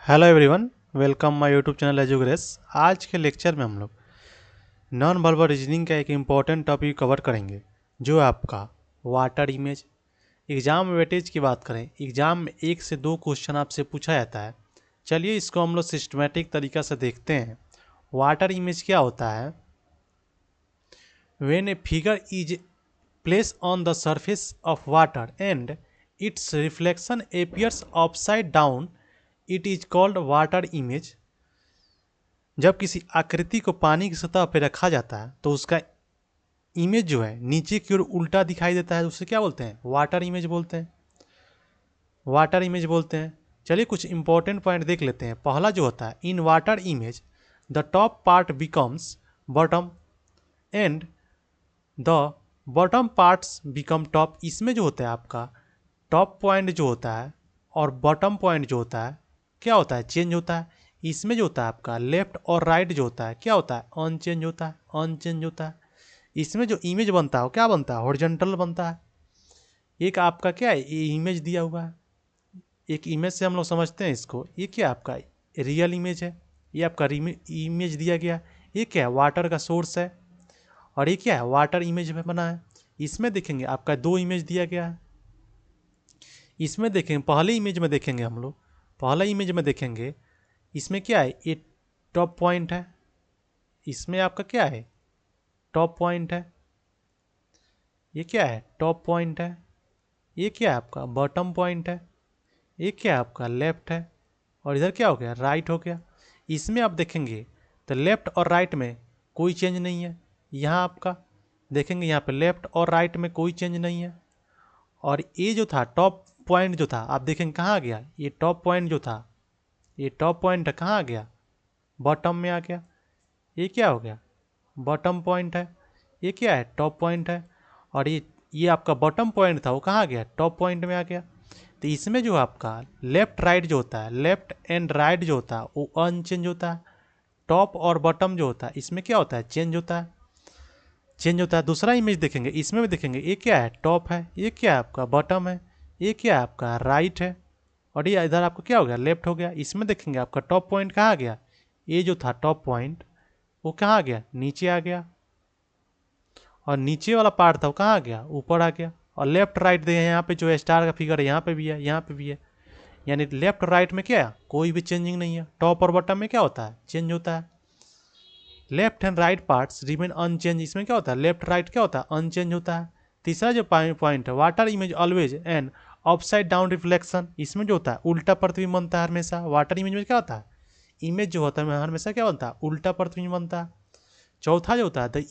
Hello everyone, welcome my YouTube channel Edugrace. आज के lecture में हम लोग नॉन वर्बल रीजनिंग का एक इम्पॉर्टेंट टॉपिक कवर करेंगे, जो है आपका वाटर इमेज। एग्जाम वेटेज की बात करें, एग्जाम में 1 से 2 क्वेश्चन आपसे पूछा जाता है। चलिए इसको हम लोग सिस्टमेटिक तरीका से देखते हैं। वाटर इमेज क्या होता है? When a figure is place on the surface of water and it's reflection appears upside down, it is called water image. जब किसी आकृति को पानी की सतह पर रखा जाता है तो उसका इमेज जो है नीचे की ओर उल्टा दिखाई देता है, उसे क्या बोलते हैं? वाटर इमेज बोलते हैं। वाटर इमेज बोलते हैं। चलिए कुछ इंपॉर्टेंट पॉइंट देख लेते हैं। पहला जो होता है, in water image the top part becomes bottom and the bottom parts become top. इसमें जो होता है आपका टॉप पॉइंट जो होता है और बॉटम पॉइंट जो होता है क्या होता है? चेंज होता है। इसमें जो होता है आपका लेफ्ट और राइट जो होता है क्या होता है? अनचेंज होता है, अनचेंज होता है। इसमें जो इमेज बनता है वो क्या बनता है? हॉरिजॉन्टल बनता है। एक आपका क्या है, ये इमेज दिया हुआ है। एक इमेज से हम लोग समझते हैं इसको, ये क्या आपका रियल इमेज है। ये आपका इमेज दिया गया। ये क्या है? वाटर का सोर्स है। और ये क्या है? वाटर इमेज में बना है। इसमें देखेंगे आपका 2 इमेज दिया गया है। इसमें देखेंगे पहले इमेज में देखेंगे हम लोग, पहला इमेज में देखेंगे इसमें क्या है? ये टॉप पॉइंट है। इसमें आपका क्या है? टॉप पॉइंट है। ये क्या है? टॉप पॉइंट है। ये क्या है आपका? बॉटम पॉइंट है। ये क्या है आपका? लेफ्ट है। और इधर क्या हो गया? राइट हो गया। इसमें आप देखेंगे तो लेफ्ट और राइट में कोई चेंज नहीं है। यहाँ आपका देखेंगे, यहाँ पे लेफ्ट और राइट में कोई चेंज नहीं है। और ये जो था टॉप पॉइंट जो था, आप देखेंगे कहाँ आ गया? ये टॉप पॉइंट जो था, ये टॉप पॉइंट कहाँ आ गया? बॉटम में आ गया। ये क्या हो गया? बॉटम पॉइंट है। ये क्या है? टॉप पॉइंट है। और ये आपका बॉटम पॉइंट था, वो कहाँ गया? टॉप पॉइंट में आ गया। तो इसमें जो आपका लेफ्ट राइट जो होता है, लेफ्ट एंड राइट जो होता है वो अनचेंज होता है। टॉप और बॉटम जो होता है इसमें क्या होता है? चेंज होता है, चेंज होता है। दूसरा इमेज देखेंगे, इसमें भी देखेंगे ये क्या है? टॉप है। ये क्या है आपका? बॉटम है। ये क्या है आपका? राइट है। और ये इधर आपका क्या हो गया? लेफ्ट हो गया। इसमें देखेंगे आपका टॉप पॉइंट कहाँ गया? ये जो था टॉप पॉइंट वो कहाँ आ गया? नीचे आ गया। और नीचे वाला पार्ट था वो कहाँ आ गया? ऊपर आ गया। और लेफ्ट राइट दे यहाँ पे जो स्टार का फिगर है, यहाँ पे भी है, यहाँ पे भी है। यानी लेफ्ट राइट में क्या है? कोई भी चेंजिंग नहीं है। टॉप और बॉटम में क्या होता है? चेंज होता है। Left and right parts remain unchange. इसमें क्या होता है? लेफ्ट राइट क्या होता है? अनचेंज होता है। तीसरा जो पॉइंट है, water image always and upside down reflection. इसमें जो होता है उल्टा प्रतिबिंब बनता है हमेशा। वाटर इमेज में क्या होता है? इमेज जो होता है हमेशा क्या बनता है? उल्टा प्रतिबिंब बनता है। चौथा जो होता है, the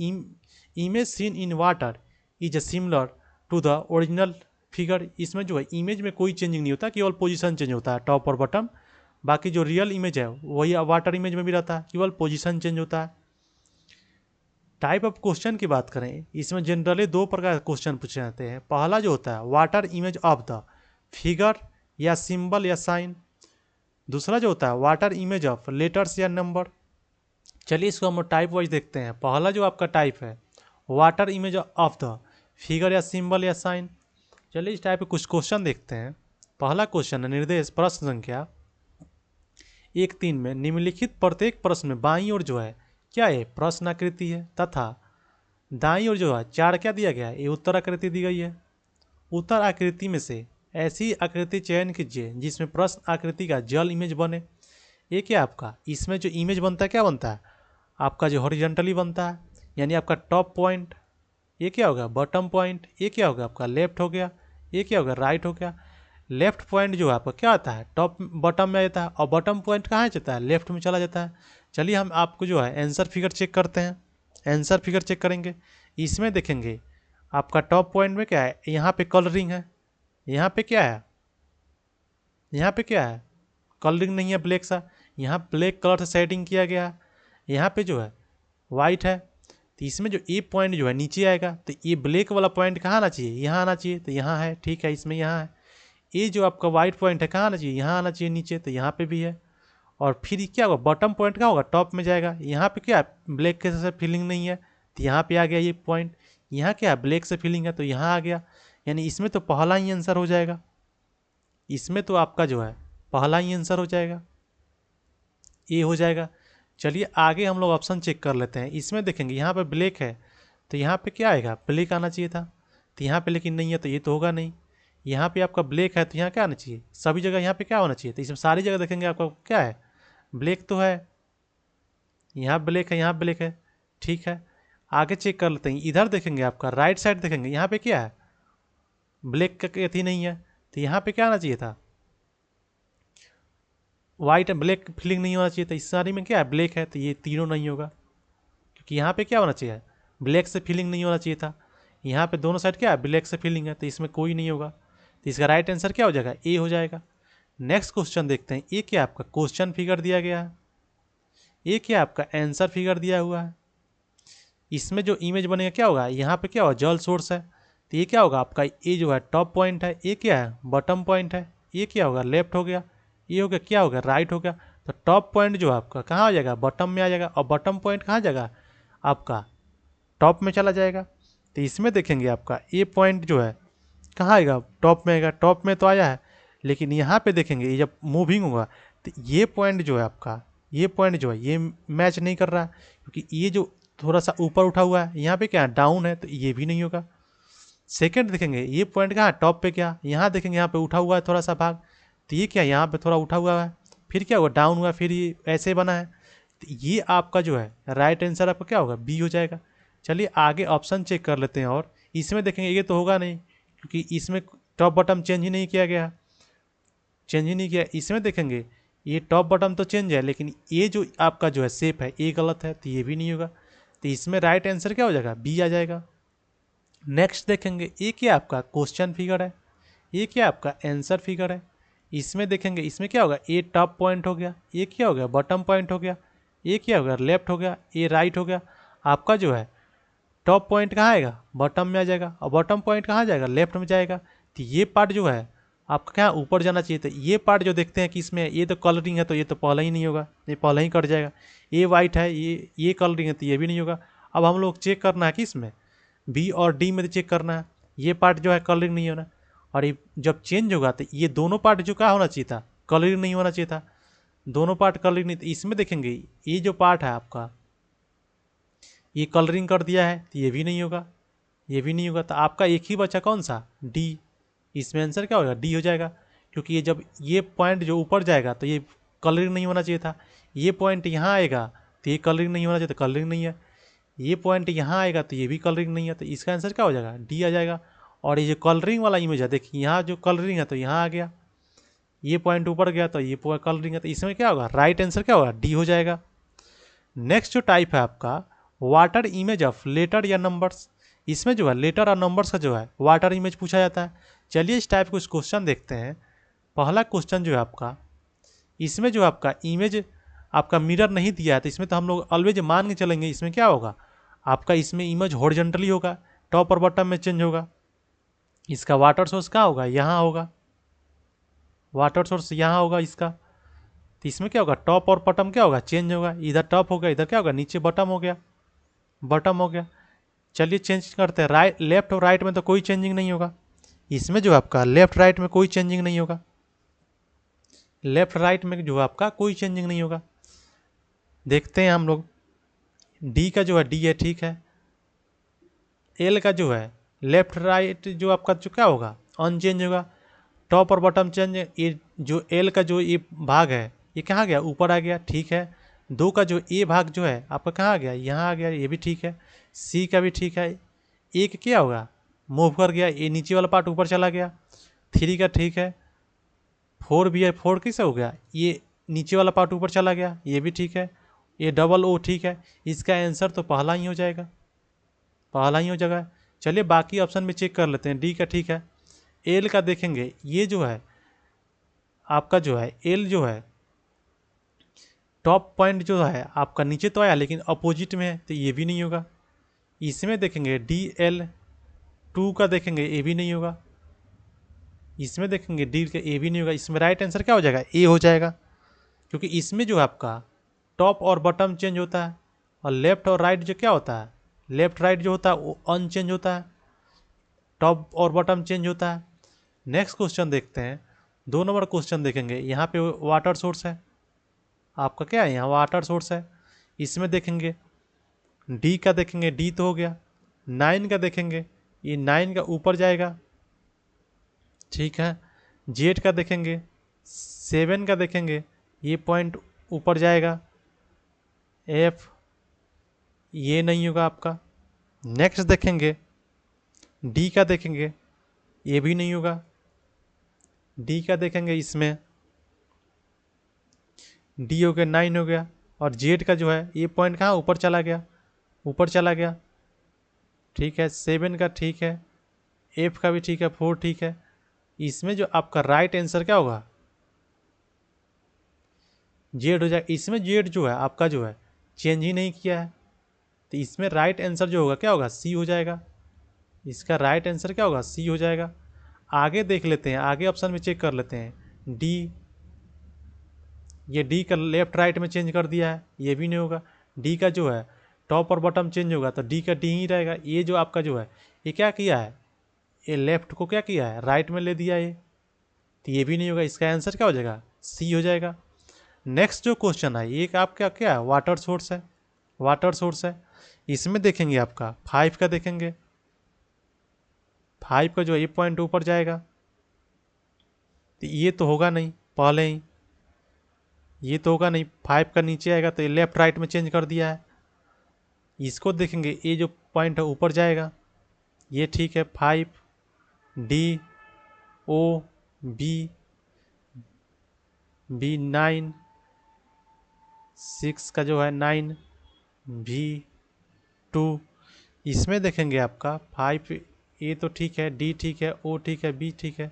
image seen in water is similar to the original figure. इसमें जो है इमेज में कोई चेंजिंग नहीं होता, केवल पोजीशन चेंज होता है टॉप और बॉटम। बाकी जो रियल इमेज है वही वाटर इमेज में भी रहता है, केवल पोजीशन चेंज होता है। टाइप ऑफ क्वेश्चन की बात करें, इसमें जनरली 2 प्रकार के क्वेश्चन पूछे जाते हैं। पहला जो होता है water image of the figure या सिंबल या साइन। दूसरा जो होता है वाटर इमेज ऑफ लेटर्स या नंबर। चलिए इसको हम टाइप वाइज देखते हैं। पहला जो आपका टाइप है water image of the figure या सिंबल या साइन। चलिए इस टाइप के कुछ क्वेश्चन देखते हैं। पहला क्वेश्चन है, निर्देश प्रश्न संख्या 1-3 में निम्नलिखित प्रत्येक प्रश्न में बाईं ओर जो है क्या है? प्रश्न आकृति है, तथा दाईं ओर जो है 4 क्या दिया गया है? ये उत्तर आकृति दी गई है। उत्तर आकृति में से ऐसी आकृति चयन कीजिए जिसमें प्रश्न आकृति का जल इमेज बने। ये क्या आपका? इसमें जो इमेज बनता है क्या बनता है? आपका जो हॉरिजॉन्टली बनता है, यानी आपका टॉप पॉइंट। ये क्या होगा? Bottom point. ये क्या होगा? आपका लेफ्ट हो गया। ये क्या होगा? राइट हो गया। लेफ्ट पॉइंट जो है आपका क्या आता है? टॉप बॉटम में आ जाता है। और बॉटम पॉइंट कहाँ जाता है? लेफ्ट में चला जाता है। चलिए हम आपको जो है आंसर फिगर चेक करते हैं। आंसर फिगर चेक करेंगे, इसमें देखेंगे आपका टॉप पॉइंट में क्या है? यहाँ पे कलरिंग है। यहाँ पे क्या है? यहाँ पे क्या है? कलरिंग नहीं है, ब्लैक सा। यहाँ ब्लैक कलर से सेटिंग किया गया है। यहाँ पे जो है वाइट है। तो इसमें जो ए पॉइंट जो है नीचे आएगा, तो ये ब्लैक वाला पॉइंट कहाँ आना चाहिए? यहाँ आना चाहिए। तो यहाँ है, ठीक है, इसमें यहाँ है। ये जो आपका वाइट पॉइंट है कहाँ आना चाहिए? यहाँ आना चाहिए नीचे। तो यहाँ पे भी है। और फिर ये क्या होगा? बॉटम पॉइंट कहाँ होगा? टॉप में जाएगा। यहाँ पे क्या ब्लैक के से फीलिंग नहीं है, तो यहाँ पे आ गया ये पॉइंट। यहाँ क्या ब्लैक से फीलिंग है, तो यहाँ आ गया। यानी इसमें तो पहला ही आंसर हो जाएगा। इसमें तो आपका जो है पहला ही आंसर हो जाएगा। ए हो जाएगा। चलिए आगे हम लोग ऑप्शन चेक कर लेते हैं। इसमें देखेंगे यहाँ पे ब्लैक है तो यहाँ पे क्या आएगा, ब्लैक आना चाहिए था, तो यहाँ पे लेकिन नहीं है तो ये तो होगा नहीं। यहाँ पे आपका ब्लैक है तो यहाँ क्या आना चाहिए, सभी जगह यहाँ पे क्या होना चाहिए, तो इसमें सारी जगह देखेंगे आपका क्या है, ब्लैक तो है। यहाँ ब्लैक है, यहाँ ब्लैक है, ठीक है। आगे चेक कर लेते हैं, इधर देखेंगे आपका राइट साइड देखेंगे, यहाँ पे क्या है, ब्लैक का अथी नहीं है, तो यहाँ पे क्या आना चाहिए था, वाइट एंड ब्लैक फिलिंग नहीं होना चाहिए था। इस सारी में क्या है, ब्लैक है, तो ये तीनों नहीं होगा, क्योंकि यहाँ पे क्या होना चाहिए, ब्लैक से फिलिंग नहीं होना चाहिए था। यहाँ पे दोनों साइड क्या है, ब्लैक से फिलिंग है, तो इसमें कोई नहीं होगा, तो इसका राइट आंसर क्या हो जाएगा, ए हो जाएगा। नेक्स्ट क्वेश्चन देखते हैं, ये क्या आपका क्वेश्चन फिगर दिया गया है, ये क्या आपका आंसर फिगर दिया हुआ है। इसमें जो इमेज बनेगा क्या होगा, यहाँ पे क्या होगा, जल सोर्स है, तो ये क्या होगा आपका, ये जो है टॉप पॉइंट है, ये क्या है बॉटम पॉइंट है, ये क्या होगा लेफ्ट हो गया, ये हो गया क्या हो गया राइट हो गया। तो टॉप पॉइंट जो आपका कहाँ आ जाएगा, बॉटम में आ जाएगा, और बॉटम पॉइंट कहाँ जाएगा आपका, टॉप में चला जाएगा। तो इसमें देखेंगे आपका ये पॉइंट जो है कहाँ आएगा, टॉप में आएगा, टॉप में तो आया है, लेकिन यहाँ पे देखेंगे ये जब मूविंग होगा तो ये पॉइंट जो है आपका, ये पॉइंट जो है ये मैच नहीं कर रहा है, क्योंकि ये जो थोड़ा सा ऊपर उठा हुआ है, यहाँ पे क्या है डाउन है, तो ये भी नहीं होगा। सेकंड देखेंगे ये पॉइंट कहाँ है, टॉप पे, क्या यहाँ देखेंगे यहाँ पे उठा हुआ है थोड़ा सा भाग, तो ये क्या यहाँ पे थोड़ा उठा हुआ है, फिर क्या हुआ डाउन हुआ, फिर ये ऐसे बना है, तो ये आपका जो है राइट आंसर आपका क्या होगा, बी हो जाएगा। चलिए आगे ऑप्शन चेक कर लेते हैं, और इसमें देखेंगे ये तो होगा नहीं, क्योंकि इसमें टॉप बॉटम चेंज ही नहीं किया गया, चेंज ही नहीं किया। इसमें देखेंगे ये टॉप बॉटम तो चेंज है, लेकिन ये जो आपका जो है शेप है ये गलत है, तो ये भी नहीं होगा, तो इसमें राइट आंसर क्या हो जाएगा, बी आ जाएगा। नेक्स्ट देखेंगे ये क्या आपका क्वेश्चन फिगर है, ये क्या आपका आंसर फिगर है। इसमें देखेंगे इसमें क्या होगा, ये टॉप पॉइंट हो गया, ये क्या हो गया बॉटम पॉइंट हो गया, ये क्या हो गया लेफ्ट हो गया, ये राइट हो गया। आपका जो है टॉप पॉइंट कहाँ आएगा, बॉटम में आ जाएगा, और बॉटम पॉइंट कहाँ जाएगा, लेफ्ट में जाएगा। तो ये पार्ट जो है आपका क्या ऊपर जाना चाहिए, तो ये पार्ट जो देखते हैं कि इसमें ये तो कलरिंग है, तो ये तो पहले ही नहीं होगा, ये पहले ही कट जाएगा। ये वाइट है, ये कलरिंग है, तो ये भी नहीं होगा। अब हम लोग चेक करना है कि इसमें बी और डी में चेक करना है, ये पार्ट जो है कलरिंग नहीं होना, और ये जब चेंज होगा तो ये दोनों पार्ट जो क्या होना चाहिए था, कलरिंग नहीं होना चाहिए था, दोनों पार्ट कलरिंग नहीं। तो इसमें देखेंगे ये जो पार्ट है आपका ये कलरिंग कर दिया है, तो ये भी नहीं होगा, ये भी नहीं होगा। तो आपका एक ही बचा कौन सा, डी। इसमें आंसर क्या होगा, डी हो जाएगा, क्योंकि ये जब ये पॉइंट जो ऊपर जाएगा तो ये कलरिंग नहीं होना चाहिए था, ये पॉइंट यहाँ आएगा तो ये कलरिंग नहीं होना चाहिए, तो कलरिंग नहीं है। ये पॉइंट यहाँ आएगा तो ये भी कलरिंग नहीं है, तो इसका आंसर क्या हो जाएगा, डी आ जाएगा। और ये जो कलरिंग वाला इमेज है देखिए, यहाँ जो कलरिंग है तो यहाँ आ गया, ये पॉइंट ऊपर गया तो ये कलरिंग है, तो इसमें क्या होगा, राइट आंसर क्या होगा, डी हो जाएगा। नेक्स्ट जो टाइप है आपका वाटर इमेज ऑफ लेटर या नंबर्स, इसमें जो है लेटर और नंबर्स का जो है वाटर इमेज पूछा जाता है। चलिए इस टाइप कुछ क्वेश्चन देखते हैं। पहला क्वेश्चन जो है आपका, इसमें जो आपका इमेज आपका मिरर नहीं दिया है, तो इसमें तो हम लोग ऑलवेज मान के चलेंगे इसमें क्या होगा आपका, इसमें इमेज हॉरिजॉन्टली होगा, टॉप और बॉटम में चेंज होगा। इसका वाटर सोर्स कहाँ होगा, यहाँ होगा, वाटर सोर्स यहाँ होगा इसका, तो इसमें क्या होगा टॉप और बॉटम क्या होगा, चेंज होगा, इधर टॉप हो गया, इधर क्या होगा नीचे बॉटम हो गया, बॉटम हो गया। चलिए चेंज करते हैं, राइट लेफ्ट और राइट में तो कोई चेंजिंग नहीं होगा, इसमें जो आपका लेफ्ट राइट में कोई चेंजिंग नहीं होगा, लेफ्ट राइट में जो आपका कोई चेंजिंग नहीं होगा। देखते हैं हम लोग, डी का जो है डी है ठीक है, एल का जो है लेफ्ट राइट जो आपका जो क्या होगा अनचेंज होगा, टॉप और बॉटम चेंज, ये जो एल का जो ये भाग है ये कहाँ गया, ऊपर आ गया ठीक है। दो का जो ए भाग जो है आपका कहाँ आ गया, यहाँ आ गया, ये भी ठीक है। सी का भी ठीक है, एक क्या होगा मूव कर गया, ये नीचे वाला पार्ट ऊपर चला गया। थ्री का ठीक है, फोर भी है, फोर कैसे हो गया, ये नीचे वाला पार्ट ऊपर चला गया, ये भी ठीक है। ये डबल ओ ठीक है, इसका आंसर तो पहला ही हो जाएगा, पहला ही हो जाएगा। चलिए बाकी ऑप्शन में चेक कर लेते हैं, डी का ठीक है। एल का देखेंगे, ये जो है आपका जो है एल जो है टॉप पॉइंट जो है आपका नीचे तो आया लेकिन अपोजिट में है, तो ये भी नहीं होगा। इसमें देखेंगे डी एल टू का देखेंगे, ए भी नहीं होगा। इसमें देखेंगे डी का ए भी नहीं होगा। इसमें राइट आंसर क्या हो जाएगा, ए हो जाएगा, क्योंकि इसमें जो आपका टॉप और बॉटम चेंज होता है, और लेफ्ट और राइट जो क्या होता है, लेफ्ट राइट जो होता है वो अनचेंज होता है, टॉप और बॉटम चेंज होता है। नेक्स्ट क्वेश्चन देखते हैं, 2 नंबर क्वेश्चन देखेंगे, यहाँ पे वाटर सोर्स है, आपका क्या है यहाँ वाटर सोर्स है। इसमें देखेंगे डी का, देखेंगे डी तो हो गया। 9 का देखेंगे, ये 9 का ऊपर जाएगा, ठीक है। जेड का देखेंगे 7 का देखेंगे, ये पॉइंट ऊपर जाएगा। एफ ये नहीं होगा आपका। नेक्स्ट देखेंगे डी का, देखेंगे ये भी नहीं होगा। डी का देखेंगे, इसमें डी हो गया 9 हो गया। और जेड का जो है ये पॉइंट कहाँ ऊपर चला गया, ऊपर चला गया, ठीक है। 7 का ठीक है, एफ का भी ठीक है, 4 ठीक है। इसमें जो आपका राइट आंसर क्या होगा, जेड हो जाएगा। इसमें जेड जो है आपका जो है चेंज ही नहीं किया है, तो इसमें राइट आंसर जो होगा क्या होगा, सी हो जाएगा। इसका राइट आंसर क्या होगा, सी हो जाएगा। आगे देख लेते हैं, आगे ऑप्शन में चेक कर लेते हैं। डी, ये डी का लेफ्ट राइट में चेंज कर दिया है, ये भी नहीं होगा। डी का जो है टॉप और बॉटम चेंज होगा, तो डी का डी ही रहेगा। ये जो आपका जो है ये क्या किया है, ये लेफ्ट को क्या किया है, राइट में ले दिया ये, तो ये भी नहीं होगा। इसका आंसर क्या हो जाएगा, सी हो जाएगा। नेक्स्ट जो क्वेश्चन है ये आपका क्या है, वाटर सोर्स है, वाटर सोर्स है। इसमें देखेंगे आपका 5 का, देखेंगे 5 का जो है ये पॉइंट ऊपर जाएगा, तो ये तो होगा नहीं पहले ही, ये तो होगा नहीं। 5 का नीचे आएगा, तो ये लेफ्ट राइट में चेंज कर दिया है। इसको देखेंगे, ये जो पॉइंट है ऊपर जाएगा, ये ठीक है। 5 डी ओ बी, बी 9, 6 का जो है 9 भी 2। इसमें देखेंगे आपका 5, ए तो ठीक है, डी ठीक है, ओ ठीक है, बी ठीक है।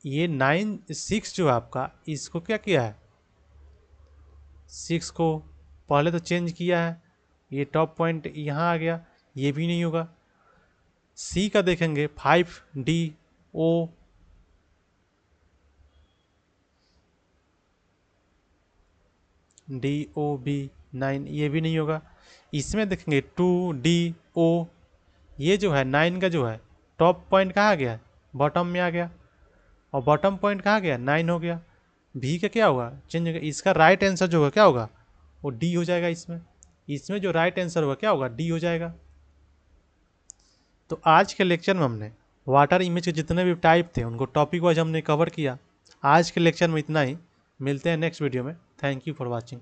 ये 9 6 जो है आपका, इसको क्या किया है, 6 को पहले तो चेंज किया है, ये टॉप पॉइंट यहाँ आ गया, ये भी नहीं होगा। सी का देखेंगे 5 D O, D O B 9, ये भी नहीं होगा। इसमें देखेंगे 2 डी ओ, ये जो है 9 का जो है टॉप पॉइंट कहाँ आ गया, बॉटम में आ गया, और बॉटम पॉइंट कहाँ गया, 9 हो गया। भी का क्या होगा, चेंज होगा। इसका राइट आंसर जो होगा क्या होगा, वो डी हो जाएगा। इसमें इसमें जो राइट आंसर होगा क्या होगा, डी हो जाएगा। तो आज के लेक्चर में हमने वाटर इमेज के जितने भी टाइप थे उनको टॉपिक वाइज हमने कवर किया। आज के लेक्चर में इतना ही, मिलते हैं नेक्स्ट वीडियो में। Thank you for watching.